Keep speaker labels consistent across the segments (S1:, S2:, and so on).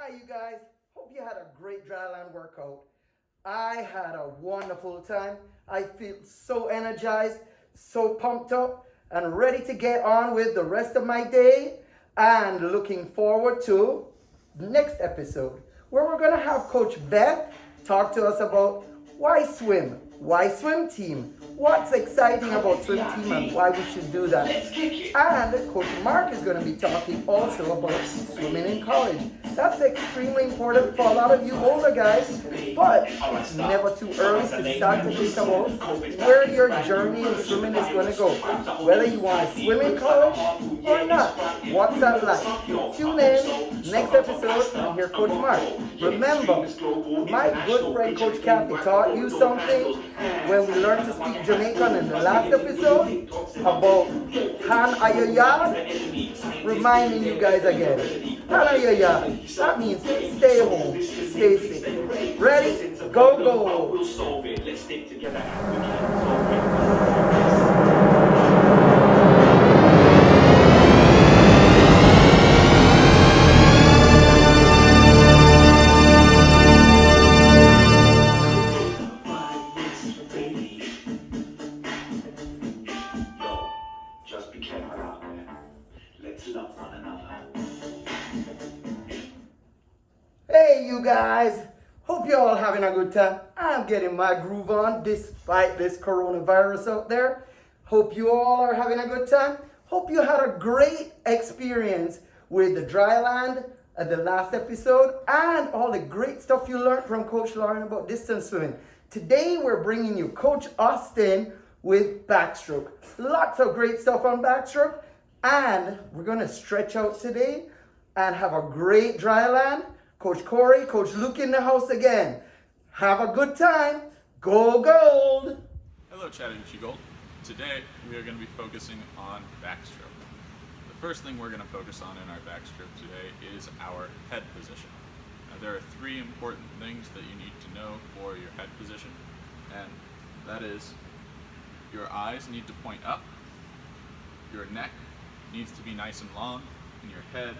S1: Hi, you guys. Hope you had a great dryland workout. I had a wonderful time. I feel so energized, so pumped up, and ready to get on with the rest of my day. And looking forward to next episode where we're going to have Coach Beth talk to us about why swim team, what's exciting about swim team and why we should do that. And Coach Mark is going to be talking also about swimming in college. That's extremely important for a lot of you older guys, but it's never too early to start to think about where your journey in swimming is going to go. Whether you want to swim in college or not. What's that like? Tune in next episode and hear Coach Mark. Remember, my good friend Coach Kathy taught you something when we learned to speak Jamaican in the last episode about Han Ayayad, reminding you guys again. Han Ayayad, that means stay home, stay safe. Ready? Go, go. Let's stick together. We can solve it. Hey, you guys. Hope you're all having a good time. I'm getting my groove on despite this coronavirus out there. Hope you all are having a good time. Hope you had a great experience with the dry land at the last episode and all the great stuff you learned from Coach Lauren about distance swimming. Today we're bringing you Coach Austin with backstroke. Lots of great stuff on backstroke, and we're going to stretch out today and have a great dry land. Coach Corey, Coach Luke in the house again. Have a good time. Go Gold!
S2: Hello, Chattahoochee Gold. Today we are going to be focusing on backstroke. The first thing we're going to focus on in our backstroke today is our head position. Now, there are three important things that you need to know for your head position, and that is your eyes need to point up, your neck needs to be nice and long, and your head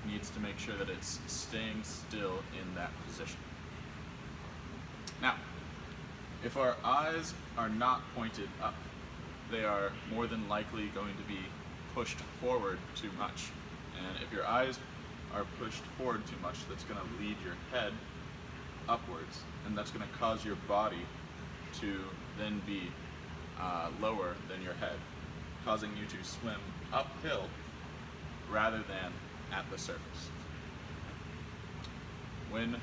S2: needs to make sure that it's staying still in that position. Now, if our eyes are not pointed up, they are more than likely going to be pushed forward too much. And if your eyes are pushed forward too much, that's going to lead your head upwards, and that's going to cause your body to then be lower than your head, causing you to swim uphill rather than at the surface. When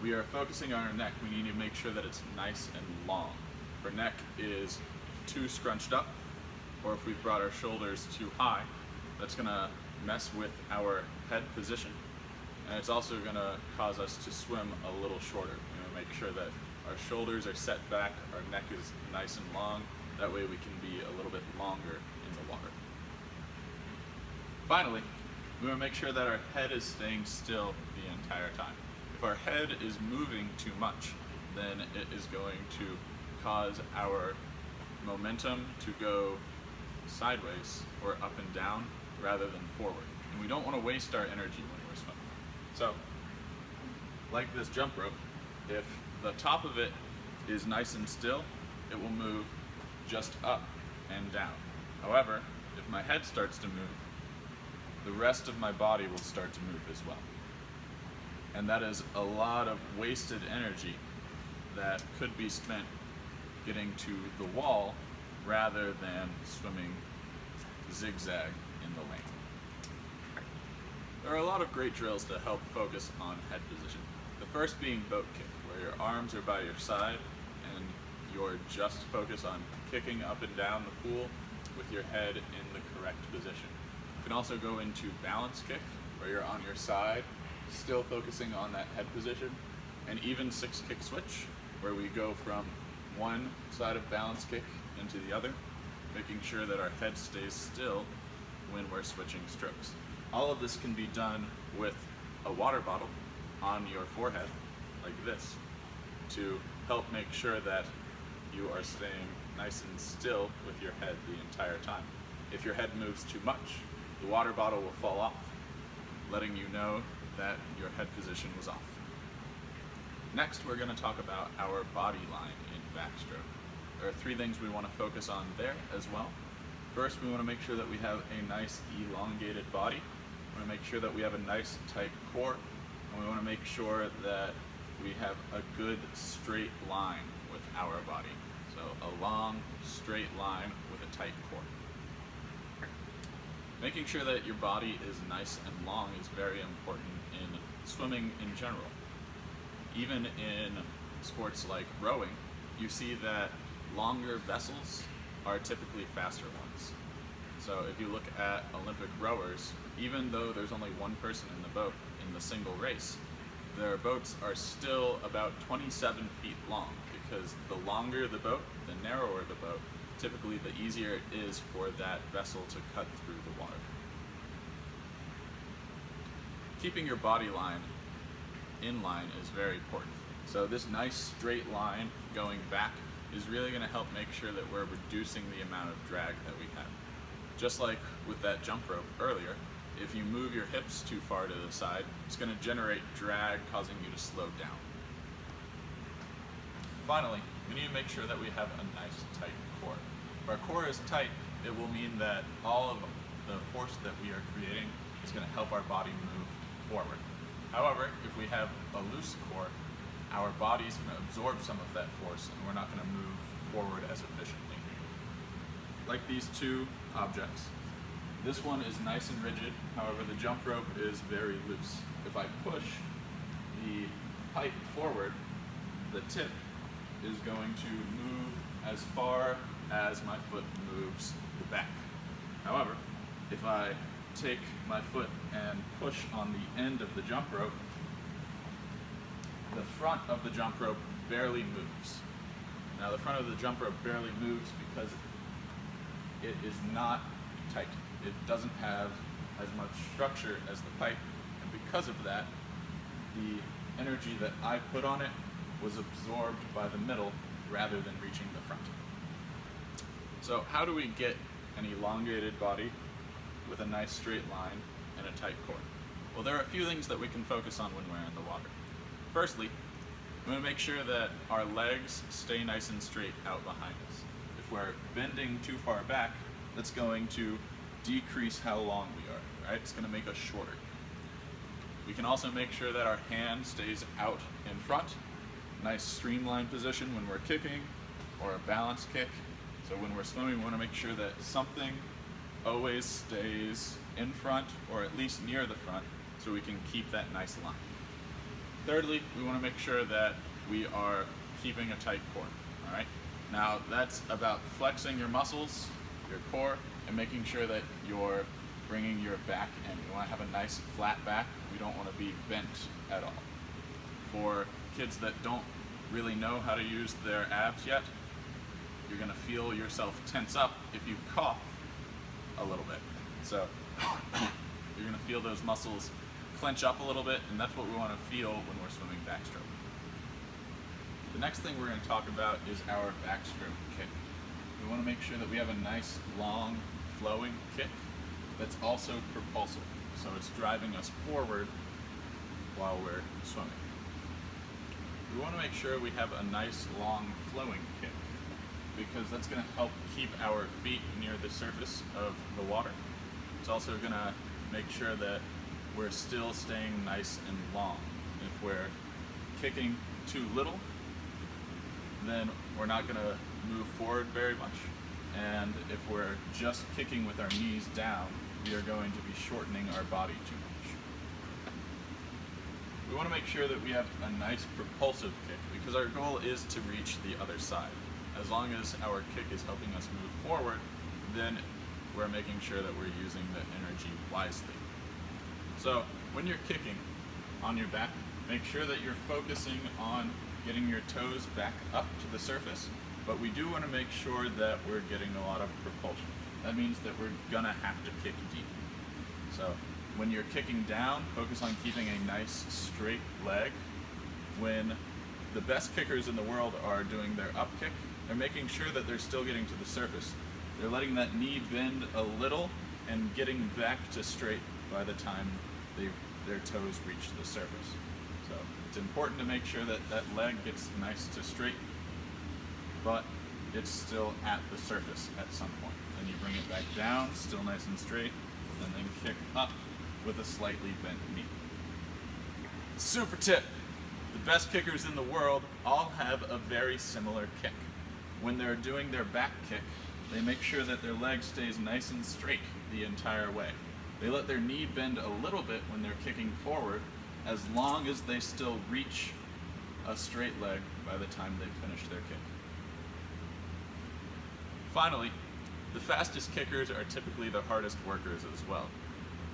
S2: we are focusing on our neck, we need to make sure that it's nice and long. If our neck is too scrunched up, or if we've brought our shoulders too high, that's going to mess with our head position, and it's also going to cause us to swim a little shorter. We want to make sure that our shoulders are set back, our neck is nice and long, that way we can be a little bit longer in the water. Finally, we want to make sure that our head is staying still the entire time. If our head is moving too much, then it is going to cause our momentum to go sideways or up and down rather than forward. And we don't want to waste our energy when we're swimming. So, like this jump rope, if the top of it is nice and still, it will move just up and down. However, if my head starts to move, the rest of my body will start to move as well. And that is a lot of wasted energy that could be spent getting to the wall rather than swimming zigzag in the lane. There are a lot of great drills to help focus on head position. The first being boat kick, where your arms are by your side and you're just focused on kicking up and down the pool with your head in the correct position. You can also go into balance kick, where you're on your side, still focusing on that head position, and even six kick switch, where we go from one side of balance kick into the other, making sure that our head stays still when we're switching strokes. All of this can be done with a water bottle on your forehead, like this, to help make sure that you are staying nice and still with your head the entire time. If your head moves too much, the water bottle will fall off, letting you know that your head position was off. Next, we're going to talk about our body line in backstroke. There are three things we want to focus on there as well. First, we want to make sure that we have a nice elongated body. We want to make sure that we have a nice tight core, and we want to make sure that we have a good straight line with our body. So a long, straight line with a tight core. Making sure that your body is nice and long is very important in swimming in general. Even in sports like rowing, you see that longer vessels are typically faster ones. So if you look at Olympic rowers, even though there's only one person in the boat in the single race, their boats are still about 27 feet long, because the longer the boat, the narrower the boat, typically the easier it is for that vessel to cut through the water. Keeping your body line in line is very important. So this nice straight line going back is really going to help make sure that we're reducing the amount of drag that we have. Just like with that jump rope earlier, if you move your hips too far to the side, it's going to generate drag, causing you to slow down. Finally, we need to make sure that we have a nice tight core. If our core is tight, it will mean that all of the force that we are creating is going to help our body move forward. However, if we have a loose core, our body is going to absorb some of that force, and we're not going to move forward as efficiently. Like these two objects, this one is nice and rigid, however the jump rope is very loose. If I push the pipe forward, the tip is going to move as far as my foot moves the back. However, if I take my foot and push on the end of the jump rope, the front of the jump rope barely moves. Now the front of the jump rope barely moves because it is not tight. It doesn't have as much structure as the pipe, and because of that, the energy that I put on it was absorbed by the middle rather than reaching the front. So how do we get an elongated body with a nice straight line and a tight core? Well, there are a few things that we can focus on when we're in the water. Firstly, we want to make sure that our legs stay nice and straight out behind us. If we're bending too far back, that's going to decrease how long we are, right? It's going to make us shorter. We can also make sure that our hand stays out in front. Nice streamlined position when we're kicking, or a balance kick. So when we're swimming, we want to make sure that something always stays in front, or at least near the front, so we can keep that nice line. Thirdly, we want to make sure that we are keeping a tight core, all right? Now that's about flexing your muscles, your core, and making sure that you're bringing your back in. We want to have a nice flat back. We don't want to be bent at all. For kids that don't really know how to use their abs yet, you're going to feel yourself tense up if you cough a little bit. So you're going to feel those muscles clench up a little bit, and that's what we want to feel when we're swimming backstroke. The next thing we're going to talk about is our backstroke kick. We want to make sure that we have a nice, long, flowing kick that's also propulsive. So it's driving us forward while we're swimming. We want to make sure we have a nice, long, flowing kick, because that's going to help keep our feet near the surface of the water. It's also going to make sure that we're still staying nice and long. If we're kicking too little, then we're not going to move forward very much. And if we're just kicking with our knees down, we are going to be shortening our body too much. We want to make sure that we have a nice propulsive kick, because our goal is to reach the other side. As long as our kick is helping us move forward, then we're making sure that we're using the energy wisely. So when you're kicking on your back, make sure that you're focusing on getting your toes back up to the surface, but we do want to make sure that we're getting a lot of propulsion. That means that we're gonna have to kick deep. So when you're kicking down, focus on keeping a nice straight leg. When the best kickers in the world are doing their up kick, they're making sure that they're still getting to the surface. They're letting that knee bend a little and getting back to straight by the time they their toes reach the surface. So it's important to make sure that that leg gets nice to straight, but it's still at the surface at some point. Then you bring it back down, still nice and straight, and then kick up with a slightly bent knee. Super tip! The best kickers in the world all have a very similar kick. When they're doing their back kick, they make sure that their leg stays nice and straight the entire way. They let their knee bend a little bit when they're kicking forward, as long as they still reach a straight leg by the time they've finished their kick. Finally, the fastest kickers are typically the hardest workers as well.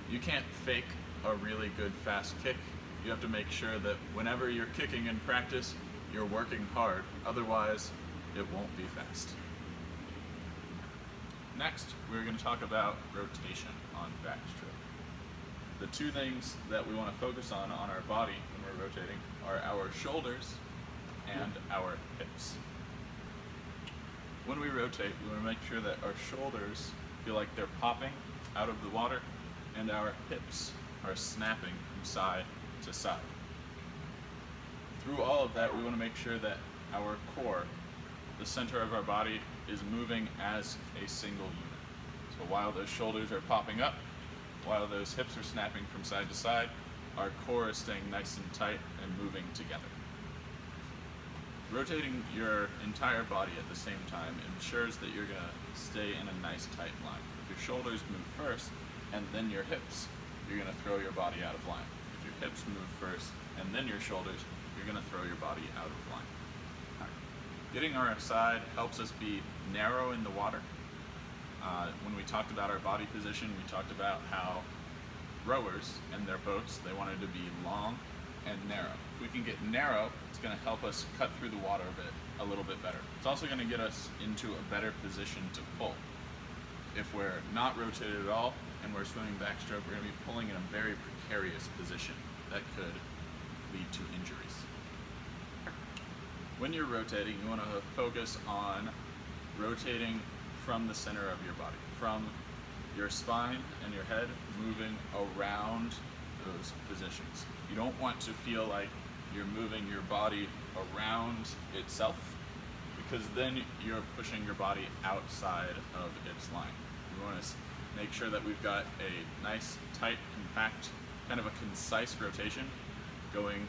S2: You can't fake a really good fast kick. You have to make sure that whenever you're kicking in practice, you're working hard, otherwise it won't be fast. Next, we're going to talk about rotation on backstroke. The two things that we want to focus on our body when we're rotating are our shoulders and our hips. When we rotate, we want to make sure that our shoulders feel like they're popping out of the water and our hips are snapping from side to side. Through all of that, we want to make sure that our core, the center of our body, is moving as a single unit. So while those shoulders are popping up, while those hips are snapping from side to side, our core is staying nice and tight and moving together. Rotating your entire body at the same time ensures that you're going to stay in a nice tight line. If your shoulders move first and then your hips, you're going to throw your body out of line. If your hips move first and then your shoulders, you're going to throw your body out of line. Getting our side helps us be narrow in the water. When we talked about our body position, we talked about how rowers and their boats, they wanted to be long and narrow. If we can get narrow, it's going to help us cut through the water a little bit better. It's also going to get us into a better position to pull. If we're not rotated at all and we're swimming backstroke, we're going to be pulling in a very precarious position that could lead to injuries. When you're rotating, you want to focus on rotating from the center of your body, from your spine and your head, moving around those positions. You don't want to feel like you're moving your body around itself, because then you're pushing your body outside of its line. We want to make sure that we've got a nice, tight, compact, kind of a concise rotation going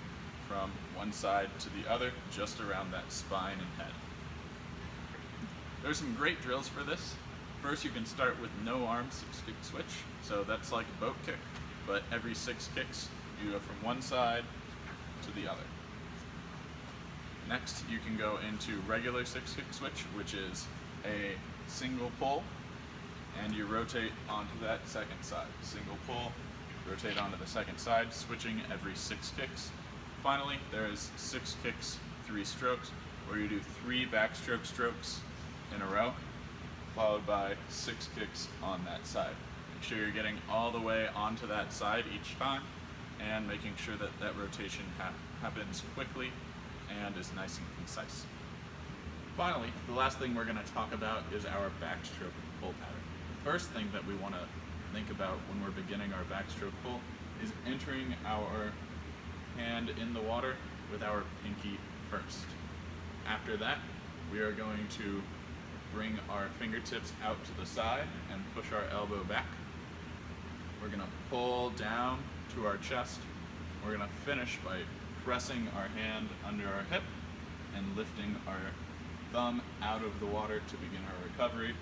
S2: from one side to the other, just around that spine and head. There's some great drills for this. First, you can start with no arm 6-kick switch. So that's like a boat kick, but every 6 kicks, you go from one side to the other. Next, you can go into regular 6-kick switch, which is a single pull, and you rotate onto that second side. Single pull, rotate onto the second side, switching every 6 kicks. Finally, there is 6 kicks, 3 strokes, where you do 3 backstroke strokes in a row, followed by 6 kicks on that side. Make sure you're getting all the way onto that side each time, and making sure that that rotation happens quickly and is nice and concise. Finally, the last thing we're going to talk about is our backstroke pull pattern. The first thing that we want to think about when we're beginning our backstroke pull is entering our hand in the water with our pinky first. After that, we are going to bring our fingertips out to the side and push our elbow back. We're going to pull down to our chest. We're going to finish by pressing our hand under our hip and lifting our thumb out of the water to begin our recovery,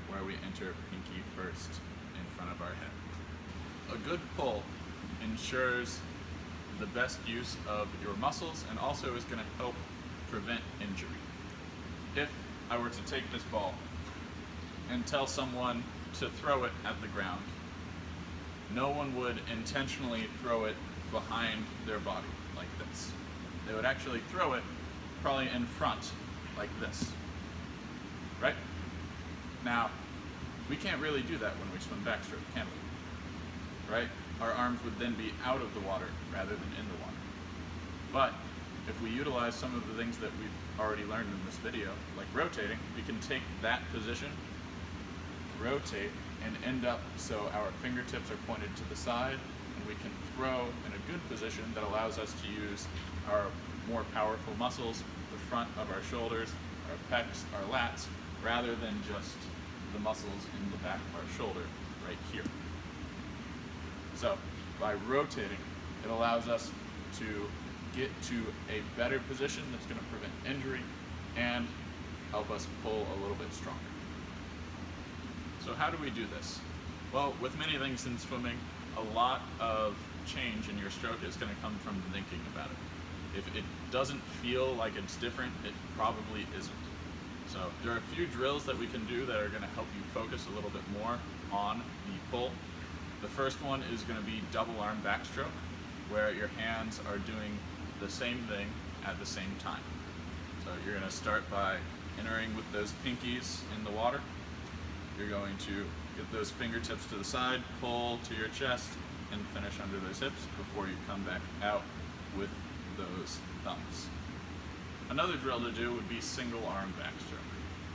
S2: where we enter pinky first in front of our head. A good pull ensures the best use of your muscles and also is going to help prevent injury. If I were to take this ball and tell someone to throw it at the ground, no one would intentionally throw it behind their body like this. They would actually throw it probably in front like this, right? Now, we can't really do that when we swim backstroke, can we? Right? Our arms would then be out of the water rather than in the water. But if we utilize some of the things that we've already learned in this video, like rotating, we can take that position, rotate, and end up so our fingertips are pointed to the side and we can throw in a good position that allows us to use our more powerful muscles, the front of our shoulders, our pecs, our lats, rather than just the muscles in the back of our shoulder right here. So by rotating, it allows us to get to a better position that's going to prevent injury and help us pull a little bit stronger. So how do we do this? Well, with many things in swimming, a lot of change in your stroke is going to come from thinking about it. If it doesn't feel like it's different, it probably isn't. So there are a few drills that we can do that are going to help you focus a little bit more on the pull. The first one is going to be double arm backstroke, where your hands are doing the same thing at the same time. So you're going to start by entering with those pinkies in the water. You're going to get those fingertips to the side, pull to your chest, and finish under those hips before you come back out with those thumbs. Another drill to do would be single arm backstroke.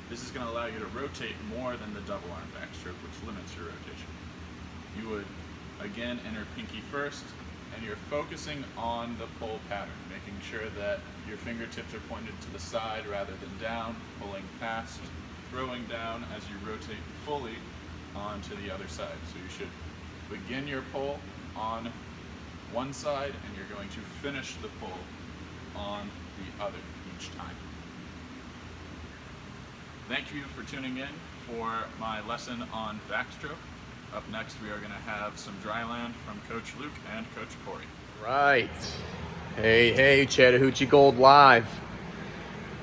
S2: This is going to allow you to rotate more than the double arm backstroke, which limits your rotation. You would again enter pinky first, and you're focusing on the pull pattern, making sure that your fingertips are pointed to the side rather than down, pulling past, throwing down as you rotate fully onto the other side. So you should begin your pull on one side, and you're going to finish the pull on the other each time. Thank you for tuning in for my lesson on backstroke. Up next, we are going to have some dry land from Coach Luke and Coach Corey.
S3: Right. Hey, Chattahoochee Gold Live.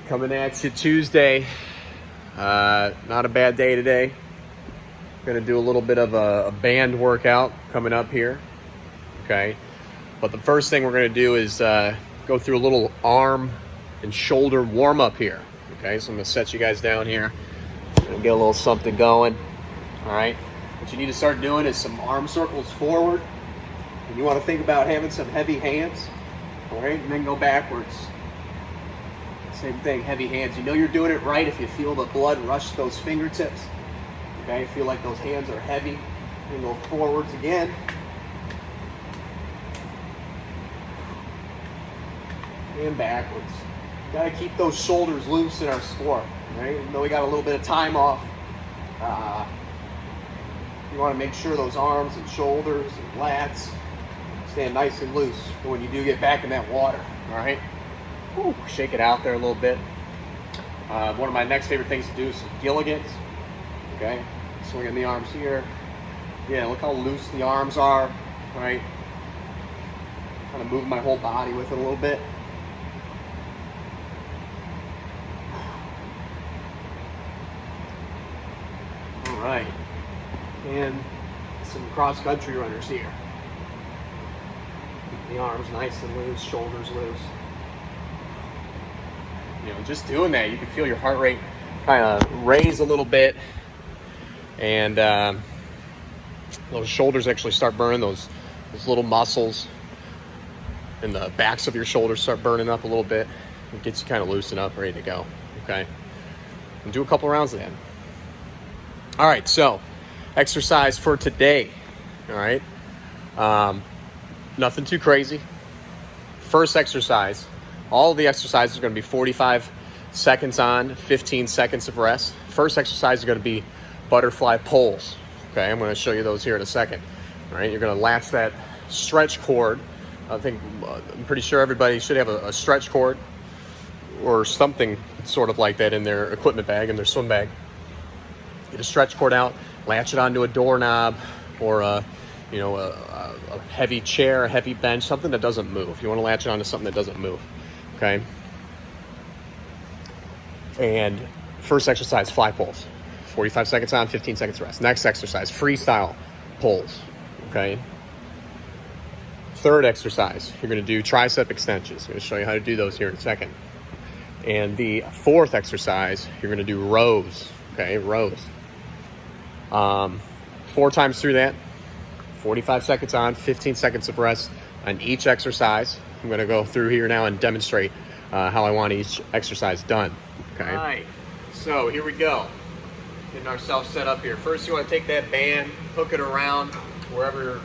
S3: Coming at you Tuesday. Not a bad day today. Going to do a little bit of a band workout coming up here. Okay. But the first thing we're going to do is go through a little arm and shoulder warm up here. Okay. So I'm going to set you guys down here. Gonna get a little something going. All right. What you need to start doing is some arm circles forward. And you want to think about having some heavy hands. All right, and then go backwards. Same thing, heavy hands. You know you're doing it right if you feel the blood rush those fingertips. Okay, feel like those hands are heavy. And go forwards again. And backwards. Got to keep those shoulders loose in our sport. Right? Even though we got a little bit of time off. You want to make sure those arms and shoulders and lats stand nice and loose for when you do get back in that water. All right? Whew, shake it out there a little bit. One of my next favorite things to do is some Gilligans. Okay? Swinging the arms here. Yeah, look how loose the arms are. Right? Kind of moving my whole body with it a little bit. All right. And some cross-country runners here. Keep the arms nice and loose, shoulders loose. You know, just doing that, you can feel your heart rate kind of raise a little bit, and those shoulders actually start burning. Those little muscles in the backs of your shoulders start burning up a little bit. It gets you kind of loosened up, ready to go. Okay, and do a couple rounds of that. All right, so exercise for today. All right, nothing too crazy. First exercise, all of the exercises are going to be 45 seconds on, 15 seconds of rest. First exercise is going to be butterfly pulls. Okay, I'm going to show you those here in a second. All right, you're going to latch that stretch cord. I'm pretty sure everybody should have a stretch cord or something sort of like that in their equipment bag, in their swim bag. Get a stretch cord out, latch it onto a doorknob or a heavy chair, a heavy bench, something that doesn't move. You want to latch it onto something that doesn't move. Okay. And first exercise, fly pulls. 45 seconds on, 15 seconds rest. Next exercise, freestyle pulls. Okay. Third exercise, you're going to do tricep extensions. I'm going to show you how to do those here in a second. And the fourth exercise, you're going to do rows. Okay, rows. 4 times through that, 45 seconds on, 15 seconds of rest on each exercise. I'm going to go through here now and demonstrate how I want each exercise done. Okay. All right, so here we go. Getting ourselves set up here. First, you want to take that band, hook it around wherever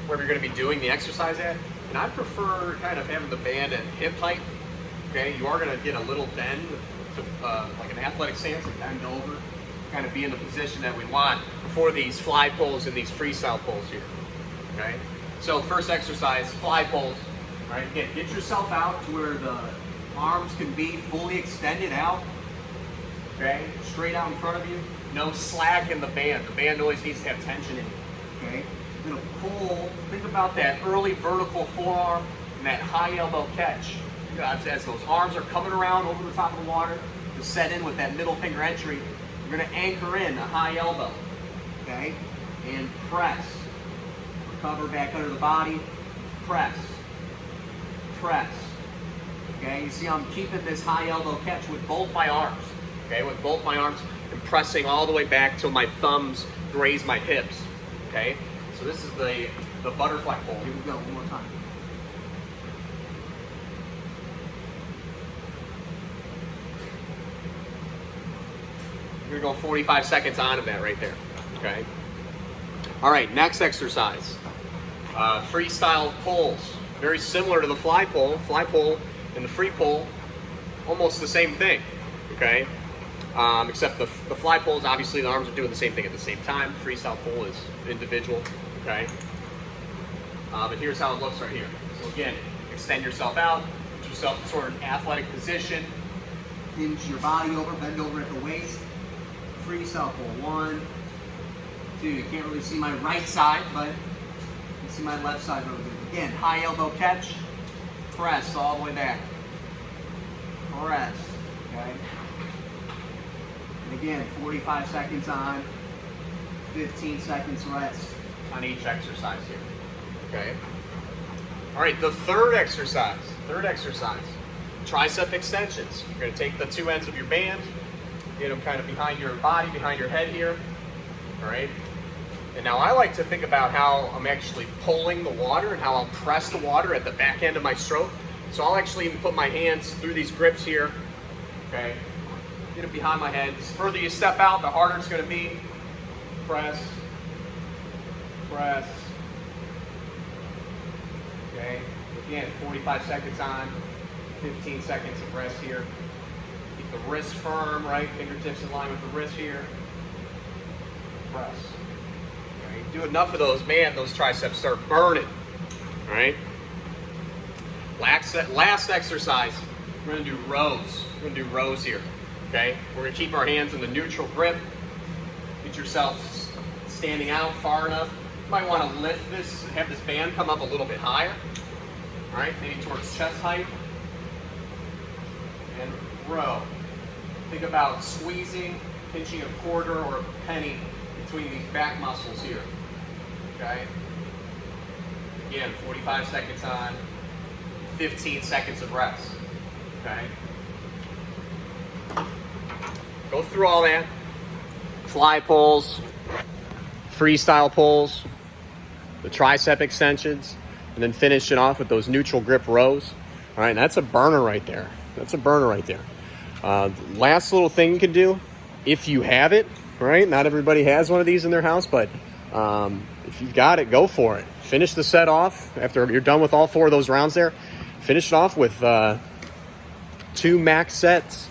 S3: where you're going to be doing the exercise at. And I prefer kind of having the band at hip height. Okay, you are going to get a little bend to like an athletic stance and bend over, kind of be in the position that we want for these fly pulls and these freestyle pulls here. Okay, so first exercise, fly pulls. All right, again, get yourself out to where the arms can be fully extended out. Okay, straight out in front of you. No slack in the band. The band always needs to have tension in it. Okay, you're gonna pull. Think about that early vertical forearm and that high elbow catch. As those arms are coming around over the top of the water to set in with that middle finger entry, you're gonna anchor in a high elbow. Okay, and press. Recover back under the body. Press. Press. Okay, you see I'm keeping this high elbow catch with both my arms. Okay, with both my arms and pressing all the way back till my thumbs graze my hips. Okay, so this is the butterfly pull. Here we go, one more time. You're gonna go 45 seconds on of that right there. Okay. All right, next exercise. Freestyle pulls. Very similar to the fly pull. Fly pull and the free pull, almost the same thing. Okay. Except the fly pull is obviously the arms are doing the same thing at the same time. Freestyle pull is individual. Okay. But here's how it looks right here. So again, extend yourself out, put yourself in sort of an athletic position, hinge your body over, bend over at the waist. Freestyle pull. 1, 2. You can't really see my right side, but you can see my left side really good. Again, high elbow catch, press all the way back. Press. Okay. And again, 45 seconds on, 15 seconds rest on each exercise here. Okay. All right, the third exercise, tricep extensions. You're going to take the two ends of your band, get them kind of behind your body, behind your head here. All right. And now I like to think about how I'm actually pulling the water and how I'll press the water at the back end of my stroke. So I'll actually even put my hands through these grips here. Okay. Get it behind my head. The further you step out, the harder it's going to be. Press. Press. Okay. Again, 45 seconds on, 15 seconds of rest here. Keep the wrist firm, right? Fingertips in line with the wrist here. Press. Okay. Do enough of those, man, those triceps start burning. All right. Last exercise, we're going to do rows. We're going to do rows here. Okay. We're going to keep our hands in the neutral grip. Get yourself standing out far enough. You might want to lift this, have this band come up a little bit higher. All right, maybe towards chest height. And row. Think about squeezing, pinching a quarter or a penny between these back muscles here. Okay. Again, 45 seconds on, 15 seconds of rest. Okay. Go through all that. Fly pulls, freestyle pulls, the tricep extensions, and then finish it off with those neutral grip rows. All right, and that's a burner right there. That's a burner right there. Last little thing you can do, if you have it, right? Not everybody has one of these in their house, but if you've got it, go for it. Finish the set off after you're done with all 4 of those rounds there. Finish it off with 2 max sets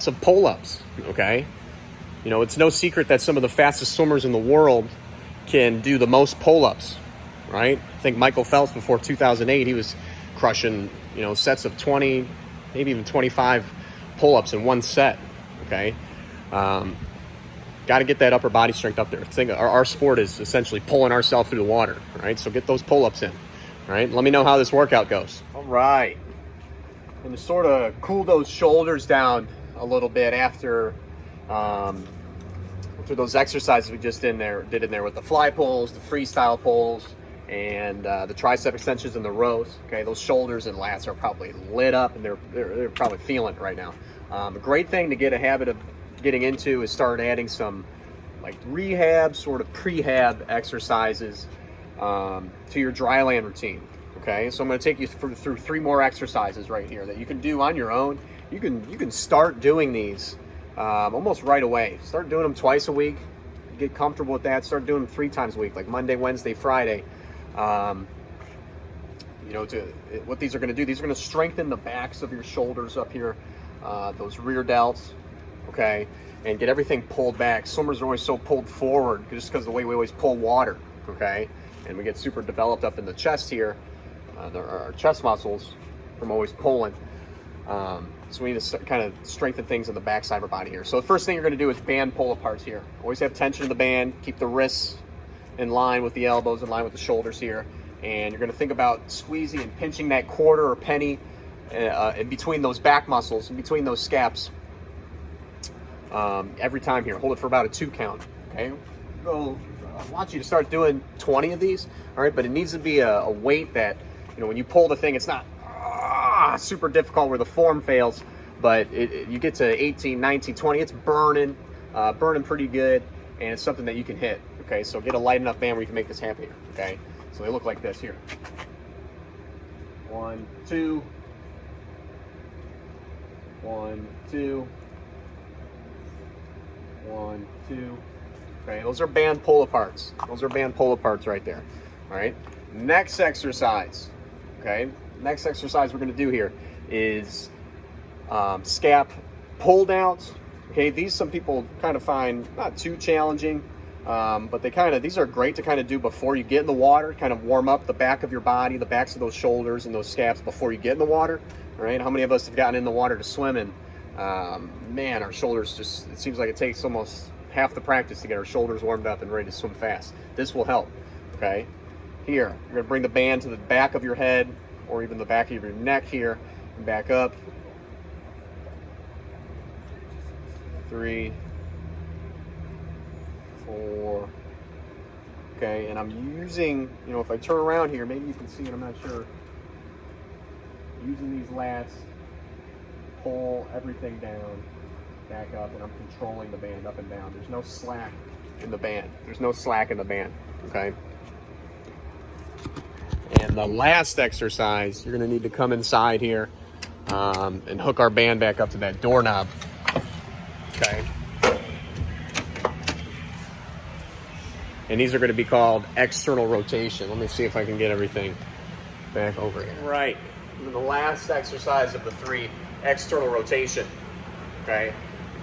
S3: of pull-ups, okay? You know, it's no secret that some of the fastest swimmers in the world can do the most pull-ups, right? I think Michael Phelps before 2008, he was crushing, you know, sets of 20, maybe even 25 pull-ups in one set, okay? Got to get that upper body strength up there. Think our sport is essentially pulling ourselves through the water, right? So get those pull-ups in, right? Let me know how this workout goes. All right. And to sort of cool those shoulders down a little bit after those exercises we just did in there with the fly pulls, the freestyle pulls, and the tricep extensions and the rows. Okay, those shoulders and lats are probably lit up, and they're probably feeling it right now. A great thing to get a habit of getting into is start adding some like rehab, sort of prehab exercises to your dry land routine. Okay, so I'm going to take you through 3 more exercises right here that you can do on your own. You can start doing these almost right away. Start doing them twice a week. get comfortable with that. Start doing them 3 times a week, like Monday, Wednesday, Friday. What these are going to do, these are going to strengthen the backs of your shoulders up here, those rear delts, okay, and get everything pulled back. Swimmers are always so pulled forward just because of the way we always pull water, okay, and we get super developed up in the chest here, our chest muscles from always pulling. So we need to kind of strengthen things in the back side of our body here. So the first thing you're going to do is band pull aparts here. Always have tension in the band, keep the wrists in line with the elbows, in line with the shoulders here. And you're going to think about squeezing and pinching that quarter or penny in between those back muscles, in between those scaps, every time here. Hold it for about a 2 count, okay? I want you to start doing 20 of these, all right? But it needs to be a weight that, when you pull the thing, it's not super difficult where the form fails, but you get to 18, 19, 20, it's burning pretty good, and it's something that you can hit, okay? So get a light enough band where you can make this happen here, okay? So they look like this here. 1, 2. 1, 2. 1, 2. Okay, those are band pull aparts. Those are band pull aparts right there. All right. Next exercise. Okay. Next exercise we're going to do here is scap pull downs. Okay. These some people kind of find not too challenging. But these are great to kind of do before you get in the water, kind of warm up the back of your body, the backs of those shoulders and those scaps before you get in the water, all right? How many of us have gotten in the water to swim and, man, our shoulders it seems like it takes almost half the practice to get our shoulders warmed up and ready to swim fast. This will help, okay? Here, you're gonna bring the band to the back of your head or even the back of your neck here and back up. 3, 4. Okay, and I'm using, if I turn around here, maybe you can see it, I'm not sure. Using these lats, pull everything down, back up, and I'm controlling the band up and down. There's no slack in the band. There's no slack in the band, okay? And the last exercise, you're gonna need to come inside here and hook our band back up to that doorknob, okay? And these are going to be called external rotation. Let me see if I can get everything back over here. Right. And the last exercise of the 3, external rotation. Okay.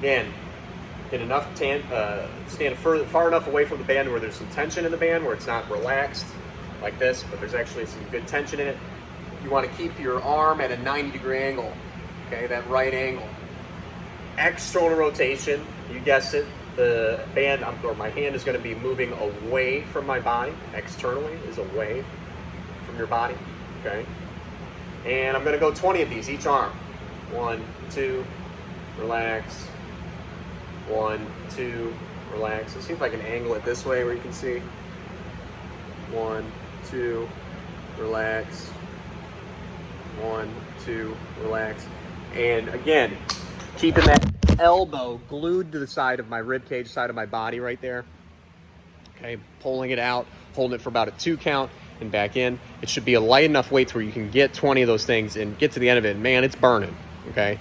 S3: Again, get enough stand far enough away from the band where there's some tension in the band, where it's not relaxed like this, but there's actually some good tension in it. You want to keep your arm at a 90-degree angle. Okay, that right angle. External rotation. You guessed it. The band, or my hand, is going to be moving away from my body. Externally is away from your body, okay? And I'm going to go 20 of these, each arm. 1, 2, relax. 1, 2, relax. Let's see if I can angle it this way where you can see. 1, 2, relax. 1, 2, relax. And again, keeping that elbow glued to the side of my rib cage, side of my body right there. Okay, pulling it out, holding it for about a 2 count and back in. It should be a light enough weight where you can get 20 of those things and get to the end of it. And man, it's burning, okay?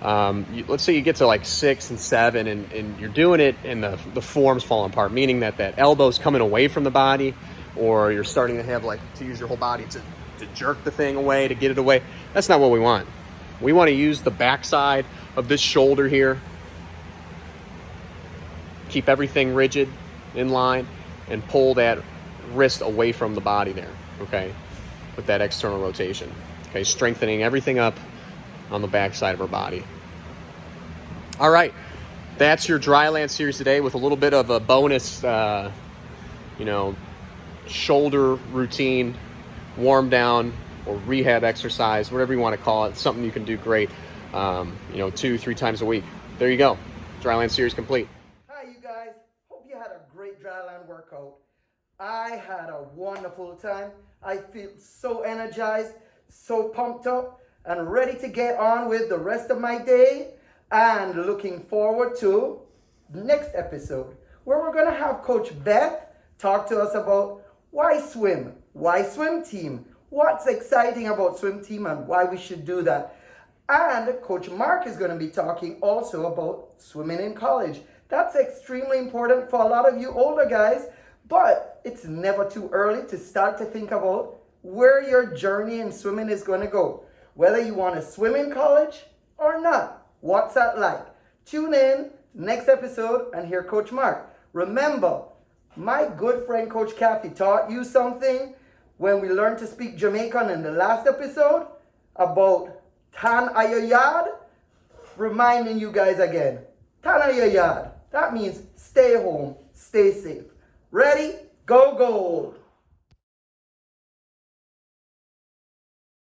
S3: Let's say you get to like 6 and 7 and you're doing it and the form's falling apart, meaning that elbow's coming away from the body, or you're starting to have to use your whole body to jerk the thing away, to get it away. That's not what we want. We want to use the backside of this shoulder here. Keep everything rigid, in line, and pull that wrist away from the body there, okay? With that external rotation, okay? Strengthening everything up on the backside of our body. All right, that's your Dryland series today with a little bit of a bonus, shoulder routine, warm down, or rehab exercise, whatever you want to call it. It's something you can do great, 2, 3 times a week. There you go. Dryland series complete.
S1: Hi, you guys. Hope you had a great Dryland workout. I had a wonderful time. I feel so energized, so pumped up, and ready to get on with the rest of my day, and looking forward to the next episode, where we're going to have Coach Beth talk to us about why swim team, what's exciting about swim team and why we should do that. And Coach Mark is going to be talking also about swimming in college. That's extremely important for a lot of you older guys, but it's never too early to start to think about where your journey in swimming is going to go. Whether you want to swim in college or not. What's that like? Tune in next episode and hear Coach Mark. Remember, my good friend Coach Kathy taught you something when we learned to speak Jamaican in the last episode about Tan Ayayad. Reminding you guys again, Tan Ayayad. That means stay home, stay safe. Ready? Go gold!